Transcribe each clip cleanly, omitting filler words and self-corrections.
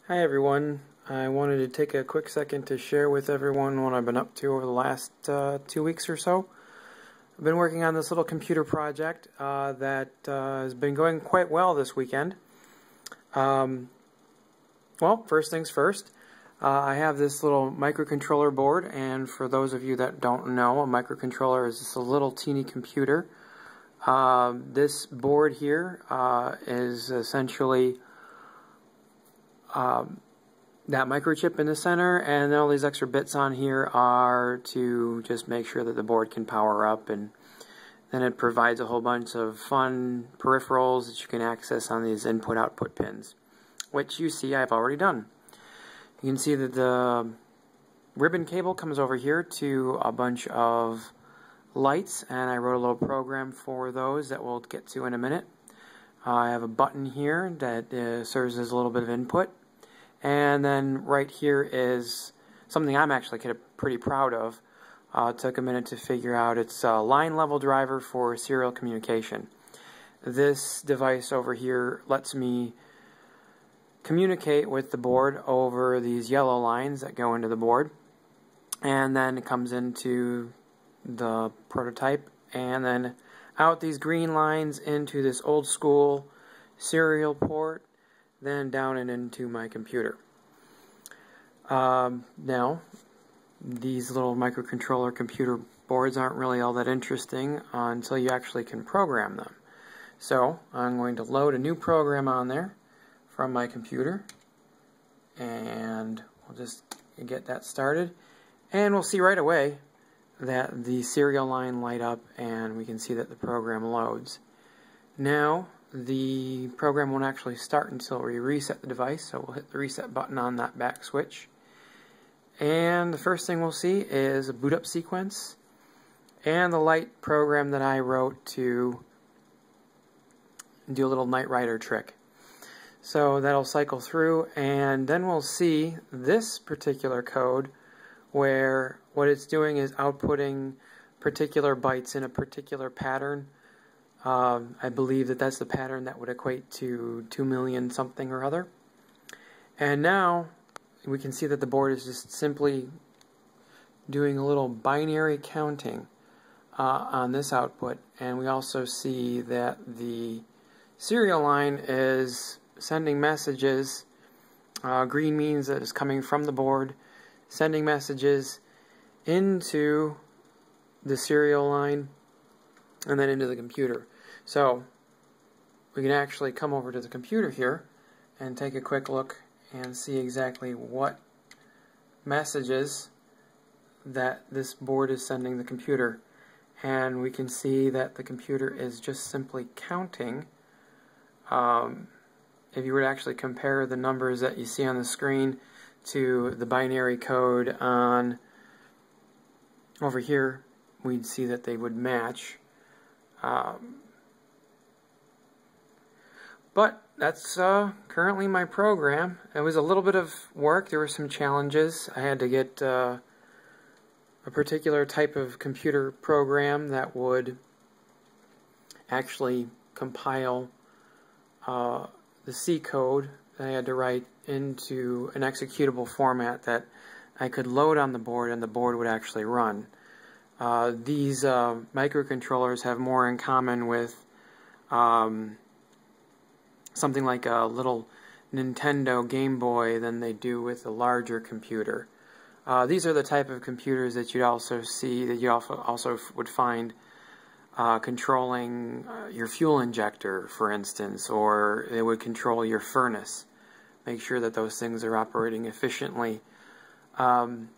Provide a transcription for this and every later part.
Hi everyone. I wanted to take a quick second to share with everyone what I've been up to over the last 2 weeks or so. I've been working on this little computer project that has been going quite well this weekend. Well, first things first, I have this little microcontroller board, and for those of you that don't know, a microcontroller is just a little teeny computer. This board here is essentially that microchip in the center, and then all these extra bits on here are to just make sure that the board can power up, and then it provides a whole bunch of fun peripherals that you can access on these input-output pins, which you see I've already done. You can see that the ribbon cable comes over here to a bunch of lights, and I wrote a little program for those that we'll get to in a minute. I have a button here that serves as a little bit of input. And then right here is something I'm actually pretty proud of. It took a minute to figure out. It's a line level driver for serial communication. This device over here lets me communicate with the board over these yellow lines that go into the board. And then it comes into the prototype, and then out these green lines into this old school serial port, then down and into my computer. Now, these little microcontroller computer boards aren't really all that interesting until you actually can program them. So I'm going to load a new program on there from my computer, and we'll just get that started, and we'll see right away that the serial line light up, and we can see that the program loads. Now the program won't actually start until we reset the device, so we'll hit the reset button on that back switch, and the first thing we'll see is a boot up sequence and the light program that I wrote to do a little Knight Rider trick. So that'll cycle through, and then we'll see this particular code where what it's doing is outputting particular bytes in a particular pattern. I believe that that's the pattern that would equate to 2 million something or other. And now we can see that the board is just simply doing a little binary counting on this output, and we also see that the serial line is sending messages. Green means that it's coming from the board, sending messages into the serial line and then into the computer. So we can actually come over to the computer here and take a quick look and see exactly what messages that this board is sending the computer. And we can see that the computer is just simply counting. If you were to actually compare the numbers that you see on the screen to the binary code on over here, we'd see that they would match. But that's currently my program. It was a little bit of work. There were some challenges. I had to get a particular type of computer program that would actually compile the C code that I had to write into an executable format that I could load on the board, and the board would actually run. These microcontrollers have more in common with something like a little Nintendo Game Boy than they do with a larger computer. These are the type of computers that you'd also see, that you also would find controlling your fuel injector, for instance, or it would control your furnace. Make sure that those things are operating efficiently. Some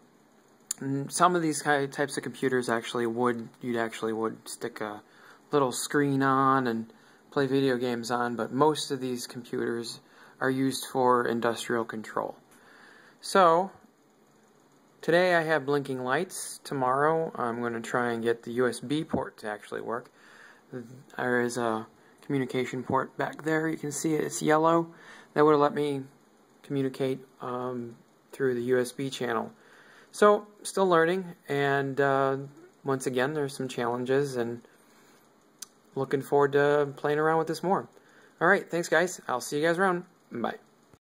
of these types of computers you'd actually would stick a little screen on and play video games on, but most of these computers are used for industrial control. So today I have blinking lights. Tomorrow I'm going to try and get the USB port to actually work. There is a communication port back there. You can see it's yellow. That would let me communicate through the USB channel. So, still learning, and once again, there's some challenges, and looking forward to playing around with this more. Alright, thanks guys. I'll see you guys around. Bye.